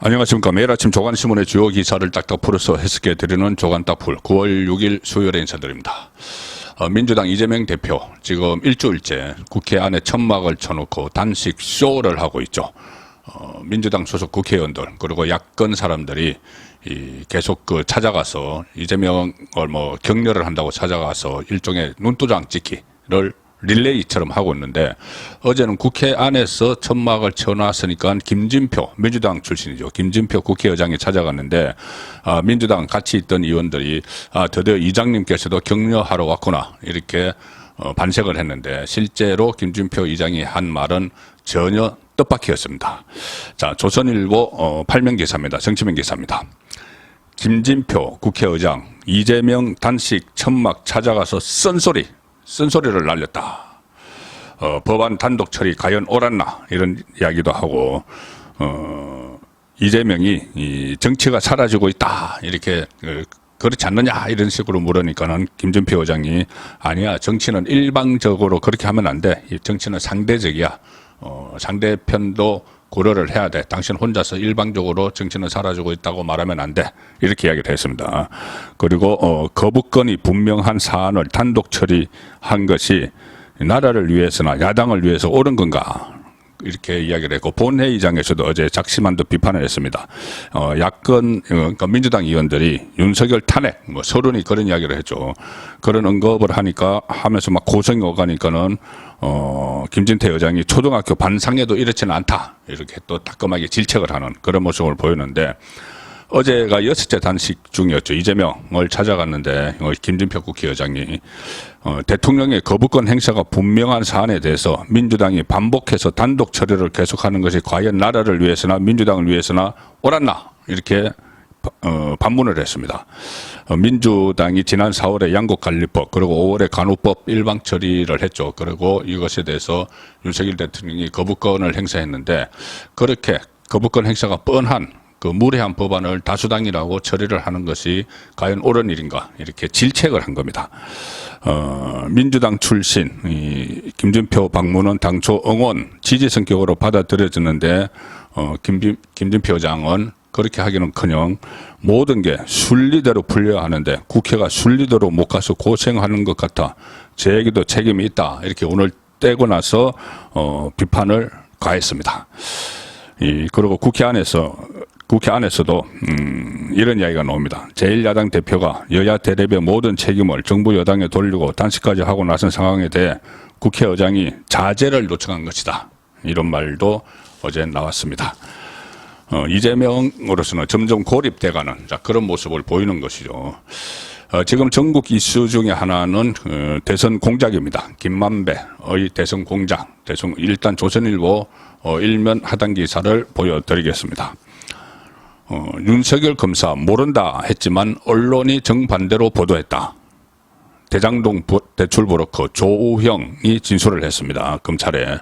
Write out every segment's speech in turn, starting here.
안녕하십니까. 매일 아침 조간신문의 주요 기사를 딱딱 풀어서 해석해 드리는 조간딱풀 9월 6일 수요일에 인사드립니다. 민주당 이재명 대표 지금 일주일째 국회 안에 천막을 쳐놓고 단식 쇼를 하고 있죠. 민주당 소속 국회의원들 그리고 야권 사람들이 계속 찾아가서 이재명을 격려를 한다고 찾아가서 일종의 눈도장 찍기를 릴레이처럼 하고 있는데, 어제는 국회 안에서 천막을 쳐놨으니까 김진표, 민주당 출신이죠. 김진표 국회의장이 찾아갔는데, 민주당 같이 있던 의원들이 드디어 의장님께서도 격려하러 왔구나 이렇게 반색을 했는데, 실제로 김진표 의장이 한 말은 전혀 뜻밖이었습니다. 자, 조선일보 8면 기사입니다. 정치면 기사입니다. 김진표 국회의장 이재명 단식 천막 찾아가서 쓴소리를 날렸다. 법안 단독 처리 과연 옳았나 이런 이야기도 하고, 이재명이 정치가 사라지고 있다 이렇게 그렇지 않느냐 이런 식으로 물으니까는 김진표 의장이 아니야, 정치는 일방적으로 그렇게 하면 안 돼. 정치는 상대적이야. 상대편도 고려를 해야 돼. 당신 혼자서 일방적으로 정치는 사라지고 있다고 말하면 안 돼. 이렇게 이야기를 했습니다. 그리고 거부권이 분명한 사안을 단독 처리한 것이 나라를 위해서나 야당을 위해서 옳은 건가? 이렇게 이야기를 했고, 본회의장에서도 어제 작심한 듯 비판을 했습니다. 야권, 그러니까 민주당 의원들이 윤석열 탄핵, 서른이 그런 이야기를 했죠. 그런 언급을 하면서 막 고성이 오가니까는, 김진태 의장이 초등학교 반상에도 이렇지는 않다. 이렇게 또 따끔하게 질책을 하는 그런 모습을 보였는데, 어제가 6째 단식 중이었죠. 이재명을 찾아갔는데, 김진표 국회의장이 대통령의 거부권 행사가 분명한 사안에 대해서 민주당이 반복해서 단독 처리를 계속하는 것이 과연 나라를 위해서나 민주당을 위해서나 옳았나 이렇게 반문을 했습니다. 민주당이 지난 4월에 양곡관리법 그리고 5월에 간호법 일방 처리를 했죠. 그리고 이것에 대해서 윤석열 대통령이 거부권을 행사했는데, 그렇게 거부권 행사가 뻔한 무례한 법안을 다수당이라고 처리를 하는 것이 과연 옳은 일인가 이렇게 질책을 한 겁니다. 민주당 출신 김진표 방문은 당초 응원 지지 성격으로 받아들여졌는데, 김진표 의장은 그렇게 하기는커녕 모든 게 순리대로 풀려야 하는데 국회가 순리대로 못 가서 고생하는 것 같아 저에게도 책임이 있다 이렇게 오늘 떼고 나서 비판을 가했습니다. 그리고 국회 안에서도 이런 이야기가 나옵니다. 제1야당 대표가 여야 대립의 모든 책임을 정부 여당에 돌리고 단식까지 하고 나선 상황에 대해 국회의장이 자제를 요청한 것이다. 이런 말도 어제 나왔습니다. 이재명으로서는 점점 고립돼가는 그런 모습을 보이는 것이죠. 지금 전국 이슈 중에 하나는 대선 공작입니다. 김만배의 대선 공작. 일단 조선일보 일면 하단 기사를 보여드리겠습니다. 윤석열 검사 모른다 했지만 언론이 정반대로 보도했다. 대장동 대출 브로커 조우형이 진술을 했습니다. 검찰에.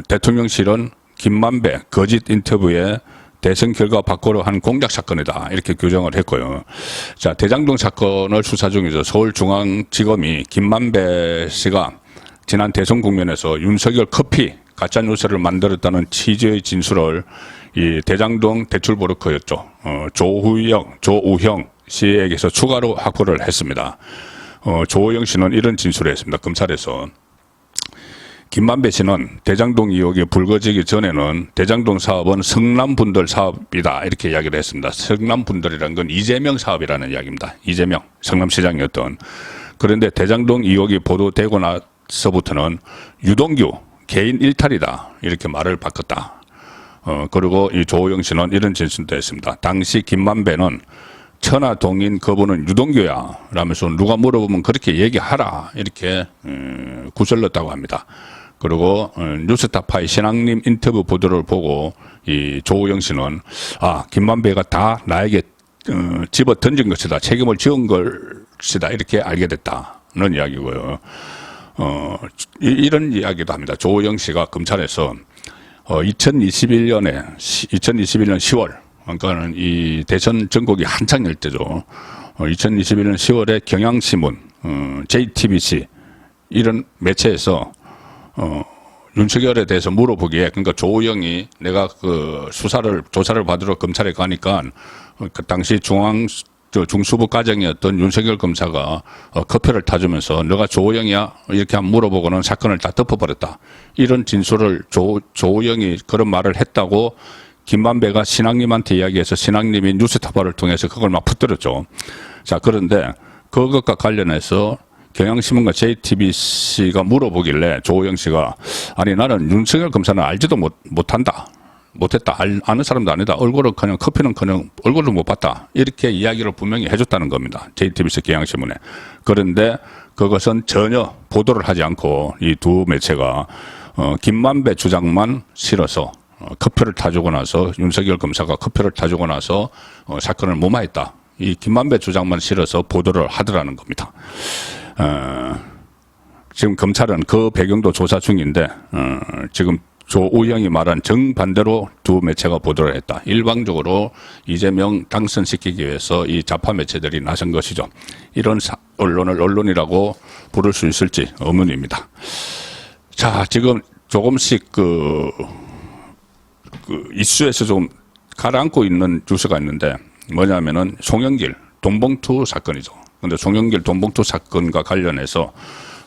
대통령실은 김만배 거짓 인터뷰에 대선 결과 바꾸려 한 공작 사건이다 이렇게 규정을 했고요. 자, 대장동 사건을 수사 중이죠. 서울중앙지검이 김만배 씨가 지난 대선 국면에서 윤석열 커피 가짜 뉴스를 만들었다는 취지의 진술을 이 대장동 대출 브로커였죠. 조우형 씨에게서 추가로 확보를 했습니다. 조우형 씨는 이런 진술을 했습니다. 검찰에서 김만배 씨는 대장동 의혹이 불거지기 전에는 대장동 사업은 성남분들 사업이다 이렇게 이야기를 했습니다. 성남분들이라는 건 이재명 사업이라는 이야기입니다. 이재명 성남시장이었던. 그런데 대장동 의혹이 보도되고 나서부터는 유동규 개인 일탈이다 이렇게 말을 바꿨다. 그리고 이 조우영 씨는 이런 진술도 했습니다. 당시 김만배는 천하동인 그분은 유동규야 라면서 누가 물어보면 그렇게 얘기하라 이렇게 구슬렀다고 합니다. 그리고 뉴스타파의 신앙님 인터뷰 보도를 보고 이 조우영 씨는 김만배가 다 나에게 집어 던진 것이다, 책임을 지은 것이다 이렇게 알게 됐다는 이야기고요. 이런 이야기도 합니다. 조우영 씨가 검찰에서 2021년 10월, 그러니까는 이 대선 전국이 한창일 때죠. 2021년 10월에 경향신문, JTBC 이런 매체에서 윤석열에 대해서 물어보기에, 그러니까 조우영이 내가 그 조사를 받으러 검찰에 가니까 그 당시 중수부 과장이었던 윤석열 검사가 커피를 타주면서 너가 조우영이야? 이렇게 한번 물어보고는 사건을 다 덮어버렸다. 이런 진술을 조우영이 그런 말을 했다고 김만배가 신앙님한테 이야기해서 신앙님이 뉴스타파를 통해서 그걸 막 퍼뜨렸죠. 자, 그런데 그것과 관련해서 경향신문과 JTBC가 물어보길래 조우영 씨가 아니 나는 윤석열 검사는 알지도 못했다. 아는 사람도 아니다. 커피는 얼굴을 못 봤다. 이렇게 이야기를 분명히 해줬다는 겁니다. JTBC 경향신문에. 그런데 그것은 전혀 보도를 하지 않고 이 두 매체가 김만배 주장만 실어서 커피를 타주고 나서 윤석열 검사가 커피를 타주고 나서 사건을 무마했다. 이 김만배 주장만 실어서 보도를 하더라는 겁니다. 지금 검찰은 그 배경도 조사 중인데 지금 조우영이 말한 정반대로 두 매체가 보도를 했다. 일방적으로 이재명 당선시키기 위해서 이 좌파 매체들이 나선 것이죠. 이런 언론을 언론이라고 부를 수 있을지 의문입니다. 자, 지금 조금씩 그 이슈에서 좀 가라앉고 있는 뉴스가 있는데 뭐냐면은 송영길 돈봉투 사건이죠. 근데 송영길 돈봉투 사건과 관련해서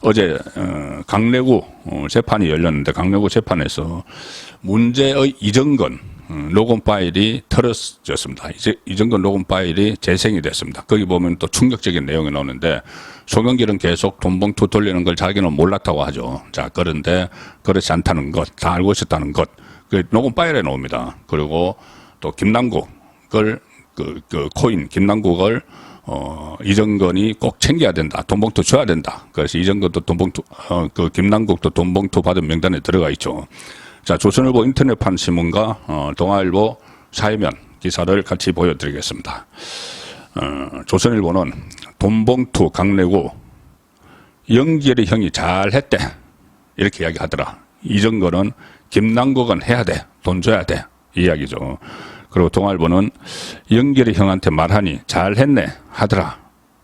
어제 강래구 재판이 열렸는데 강래구 재판에서 문제의 이정건 녹음 파일이 털어졌습니다. 이제 이정건 녹음 파일이 재생이 됐습니다. 거기 보면 또 충격적인 내용이 나오는데 송영길은 계속 돈봉투 돌리는 걸 자기는 몰랐다고 하죠. 자, 그런데 그렇지 않다는 것, 다 알고 있었다는 것, 그 녹음 파일에 나옵니다. 그리고 또 김남국을 코인 김남국을 이정건이 꼭 챙겨야 된다. 돈봉투 줘야 된다. 그래서 이정건도 돈봉투, 김남국도 돈봉투 받은 명단에 들어가 있죠. 자, 조선일보 인터넷판 신문과 동아일보 사회면 기사를 같이 보여드리겠습니다. 조선일보는 돈봉투 강내고 영길이 형이 잘했대. 이렇게 이야기하더라. 이정건은 김남국은 해야 돼. 돈 줘야 돼. 이 이야기죠. 그리고 동아일보는 영길이 형한테 말하니 잘했네 하더라.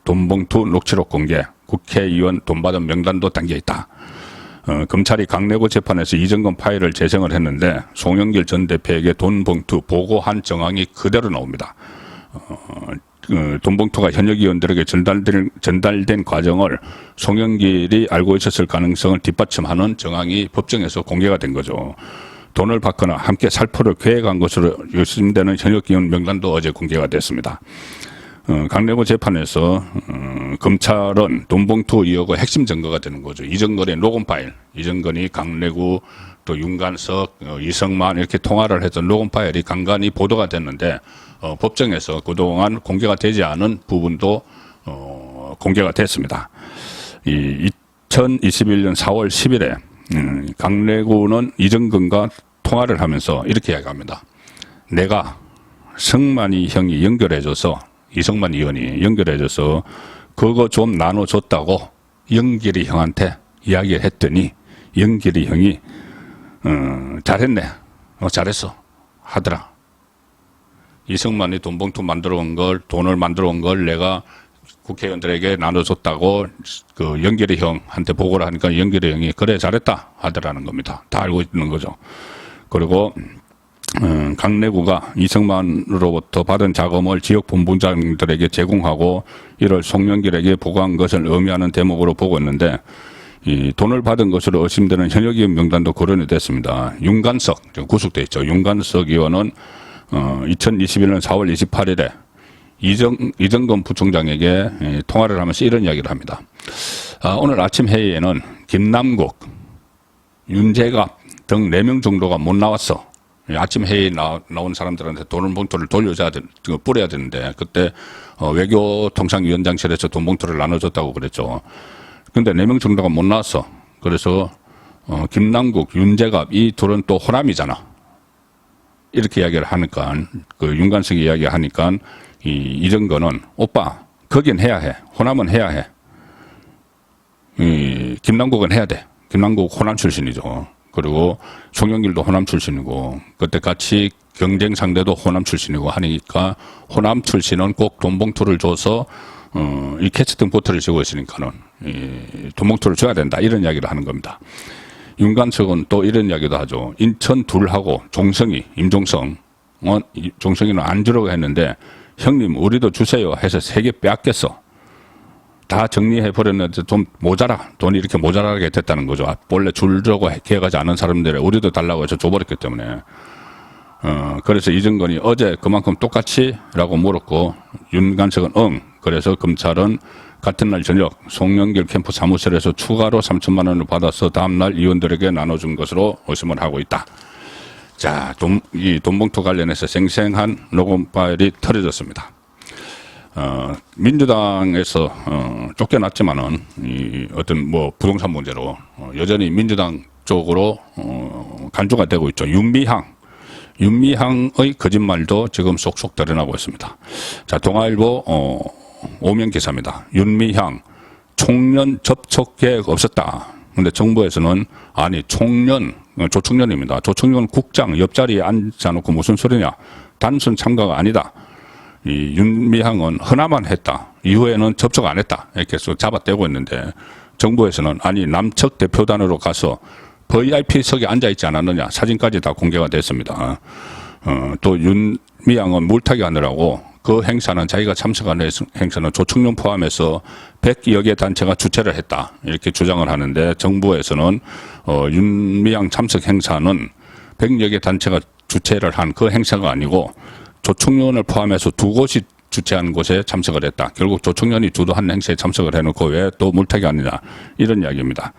돈봉투 녹취록 공개, 국회의원 돈 받은 명단도 담겨있다. 검찰이 강내구 재판에서 이정건 파일을 재생을 했는데 송영길 전 대표에게 돈봉투 보고한 정황이 그대로 나옵니다. 돈봉투가 현역 의원들에게 전달된 과정을 송영길이 알고 있었을 가능성을 뒷받침하는 정황이 법정에서 공개가 된 거죠. 돈을 받거나 함께 살포를 계획한 것으로 의심되는 현역 의원 명단도 어제 공개가 됐습니다. 강내구 재판에서 검찰은 돈봉투 의혹의 핵심 증거가 되는 거죠. 이정건의 녹음 파일, 이정건이 강내구 또 윤관석, 이성만 이렇게 통화를 했던 녹음 파일이 간간히 보도가 됐는데 법정에서 그동안 공개가 되지 않은 부분도 공개가 됐습니다. 2021년 4월 10일에 강내구는 이정건과 통화를 하면서 이렇게 이야기합니다. 내가 성만이 형이 연결해줘서 이성만 의원이 연결해줘서 그거 좀 나눠줬다고 영길이 형한테 이야기를 했더니 영길이 형이 잘했네. 잘했어. 하더라. 이성만이 돈봉투 만들어 온 걸, 돈을 만들어 온 걸 내가 국회의원들에게 나눠줬다고 그 영길이 형한테 보고를 하니까 영길이 형이 그래 잘했다 하더라는 겁니다. 다 알고 있는 거죠. 그리고 강내구가 이성만으로부터 받은 자금을 지역 본부장들에게 제공하고 이를 송영길에게 보고한 것을 의미하는 대목으로 보고 있는데 이 돈을 받은 것으로 의심되는 현역 의원 명단도 거론이 됐습니다. 윤관석, 구속돼 있죠. 윤관석 의원은 2021년 4월 28일에 이정건 부총장에게 통화를 하면서 이런 이야기를 합니다. 오늘 아침 회의에는 김남국, 윤재갑 등 4명 정도가 못 나왔어. 아침 회의에 나온 사람들한테 돈봉투를 뿌려야 되는데 그때 외교통상위원장실에서 돈봉투를 나눠줬다고 그랬죠. 근데 4명 정도가 못 나왔어. 그래서 김남국, 윤재갑 이 둘은 또 호남이잖아. 이렇게 이야기를 하니까 그 윤관석이 이야기하니까 이정건은 오빠 거긴 해야 해. 호남은 해야 해. 김남국은 해야 돼. 김남국 호남 출신이죠. 그리고 송영길도 호남 출신이고 그때 같이 경쟁 상대도 호남 출신이고 하니까 호남 출신은 꼭 돈봉투를 줘서 이 캐스팅 보트를 지고 있으니까는 돈봉투를 줘야 된다 이런 이야기를 하는 겁니다. 윤관석은 또 이런 이야기도 하죠. 인천 둘하고 종성이, 임종성, 종성이는 안 주려고 했는데 형님 우리도 주세요 해서 3개 빼앗겼어. 다 정리해 버렸는데 좀 모자라, 돈이 이렇게 모자라게 됐다는 거죠. 원래 주려고 계획하지 않은 사람들에 우리도 달라고 해서 줘버렸기 때문에. 그래서 이정건이 어제 그만큼 똑같이? 라고 물었고 윤관석은 응. 그래서 검찰은 같은 날 저녁 송영길 캠프 사무실에서 추가로 3천만 원을 받아서 다음날 의원들에게 나눠준 것으로 의심을 하고 있다. 자, 이 돈봉투 관련해서 생생한 녹음 파일이 털어졌습니다. 민주당에서 쫓겨났지만은 이 어떤 뭐 부동산 문제로 여전히 민주당 쪽으로 간주가 되고 있죠. 윤미향의 거짓말도 지금 쏙쏙 드러나고 있습니다. 자, 동아일보 오면 기사입니다. 윤미향 총련 접촉 계획 없었다. 근데 정부에서는 아니 조총련입니다. 조총련 국장 옆자리에 앉아놓고 무슨 소리냐. 단순 참가가 아니다. 이 윤미향은 허나만 했다. 이후에는 접촉 안 했다. 이렇게 해서 잡아떼고 있는데 정부에서는 아니 남측 대표단으로 가서 VIP석에 앉아있지 않았느냐. 사진까지 다 공개가 됐습니다. 또 윤미향은 물타기 하느라고 그 행사는 자기가 참석하는 행사는 조총련 포함해서 100여 개 단체가 주최를 했다. 이렇게 주장을 하는데 정부에서는 윤미향 참석 행사는 100여 개 단체가 주최를 한 그 행사가 아니고 조총련을 포함해서 2곳이 주최한 곳에 참석을 했다. 결국 조총련이 주도한 행사에 참석을 해놓고 왜 또 물타기 하느냐. 이런 이야기입니다.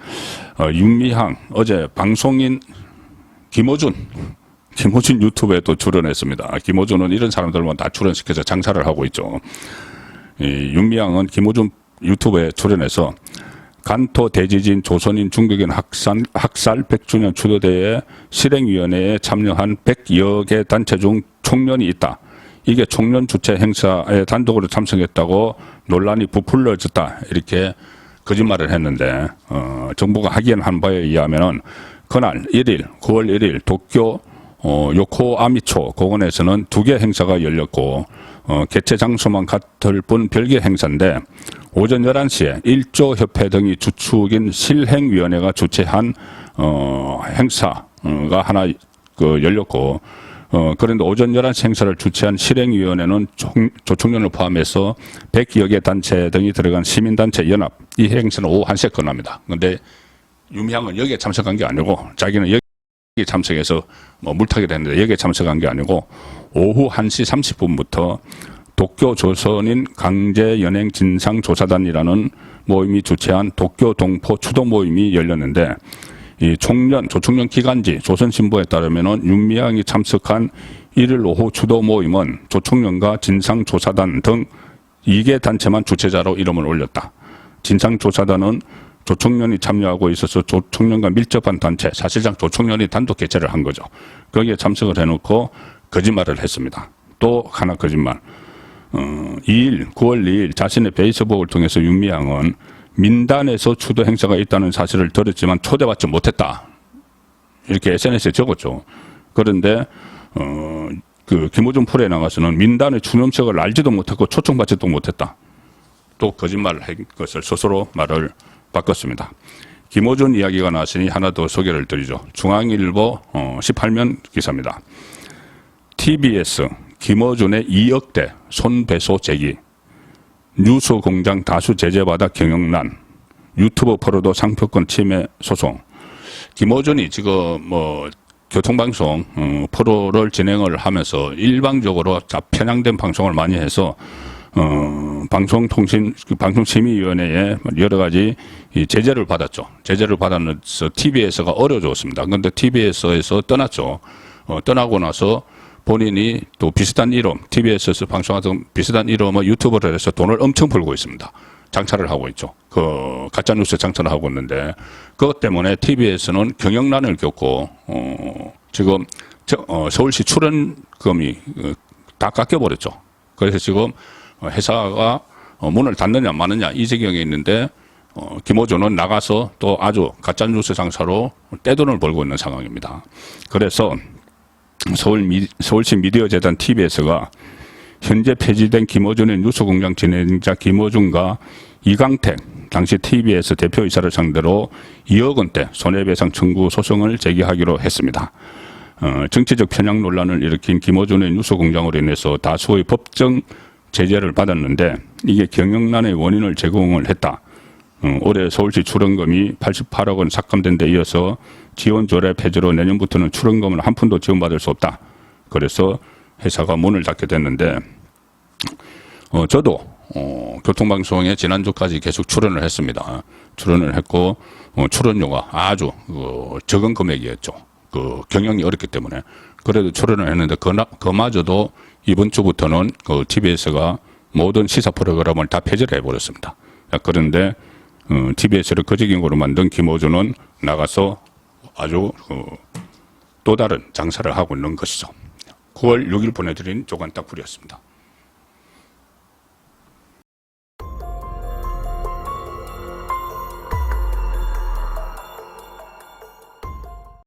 윤미향 어제 방송인 김어준 유튜브에 또 출연했습니다. 김어준은 이런 사람들만 다 출연시켜서 장사를 하고 있죠. 윤미향은 김어준 유튜브에 출연해서 간토 대지진 조선인 중국인 학살 100주년 추도대회 실행위원회에 참여한 100여 개 단체 중 총련이 있다. 이게 총련 주최 행사에 단독으로 참석했다고 논란이 부풀려졌다. 이렇게 거짓말을 했는데 정부가 확인한 바에 의하면은 그날 9월 1일 도쿄 요코아미초 공원에서는 2개 행사가 열렸고 개최 장소만 같을 뿐 별개 행사인데 오전 11시에 1조 협회 등이 주축인 실행위원회가 주최한 행사가 하나 열렸고 그런데 오전 11시 행사를 주최한 실행위원회는 조총련을 포함해서 100여 개 단체 등이 들어간 시민단체 연합. 이 행사는 오후 1시에 끝납니다. 그런데 윤미향은 여기에 참석한 게 아니고 자기는 여기에 참석해서 뭐 물타기를 했는데 여기에 참석한 게 아니고 오후 1시 30분부터 도쿄 조선인 강제연행 진상조사단이라는 모임이 주최한 도쿄 동포 추도 모임이 열렸는데 이 조총련 기간지 조선신보에 따르면은 윤미향이 참석한 1일 오후 추도 모임은 조총련과 진상조사단 등 2개 단체만 주최자로 이름을 올렸다. 진상조사단은 조총련이 참여하고 있어서 조총련과 밀접한 단체, 사실상 조총련이 단독 개최를 한 거죠. 거기에 참석을 해놓고 거짓말을 했습니다. 또 하나 거짓말. 9월 2일 자신의 페이스북을 통해서 윤미향은 민단에서 추도 행사가 있다는 사실을 들었지만 초대받지 못했다. 이렇게 SNS에 적었죠. 그런데 그 김어준 프로에 나가서는 민단의 추념식을 알지도 못했고 초청받지도 못했다. 또 거짓말을 한 것을 스스로 말을 바꿨습니다. 김어준 이야기가 나왔으니 하나 더 소개를 드리죠. 중앙일보 18면 기사입니다. TBS 김어준의 2억대 손배소 제기. 뉴스공장 다수 제재받아 경영난. 유튜브 프로도 상표권 침해 소송. 김어준이 지금 뭐 교통방송 프로를 진행을 하면서 일방적으로 편향된 방송을 많이 해서 방송심의위원회에 여러 가지 제재를 받았죠. 제재를 받아서 TBS가 어려워졌습니다. 그런데 TBS에서 떠났죠. 떠나고 나서 본인이 또 비슷한 이름, TBS에서 방송하던 비슷한 이름의 유튜브를 해서 돈을 엄청 벌고 있습니다. 장사를 하고 있죠. 그 가짜뉴스 장사를 하고 있는데 그것 때문에 TBS는 경영난을 겪고 지금 서울시 출연금이 다 깎여버렸죠. 그래서 지금 회사가 문을 닫느냐 마느냐 이 지경에 있는데 김어준은 나가서 또 아주 가짜뉴스 장사로 떼돈을 벌고 있는 상황입니다. 그래서 서울시 미디어재단 TBS가 현재 폐지된 김어준의 뉴스공장 진행자 김어준과 이강택 당시 TBS 대표이사를 상대로 2억 원대 손해배상 청구 소송을 제기하기로 했습니다. 정치적 편향 논란을 일으킨 김어준의 뉴스공장으로 인해서 다수의 법정 제재를 받았는데 이게 경영난의 원인을 제공을 했다. 올해 서울시 출원금이 88억 원 삭감된 데 이어서 지원 조례 폐지로 내년부터는 출원금을 한 푼도 지원받을 수 없다. 그래서 회사가 문을 닫게 됐는데 저도 교통방송에 지난주까지 계속 출연을 했습니다. 출연을 했고 출연료가 아주 적은 금액이었죠. 경영이 어렵기 때문에 그래도 출연을 했는데 그마저도 이번 주부터는 TBS가 모든 시사 프로그램을 다 폐지를 해버렸습니다. 그런데 TBS를 거지경으로 만든 김어준은 나가서 아주 또 다른 장사를 하고 있는 것이죠. 9월 6일 보내드린 조간딱풀이었습니다.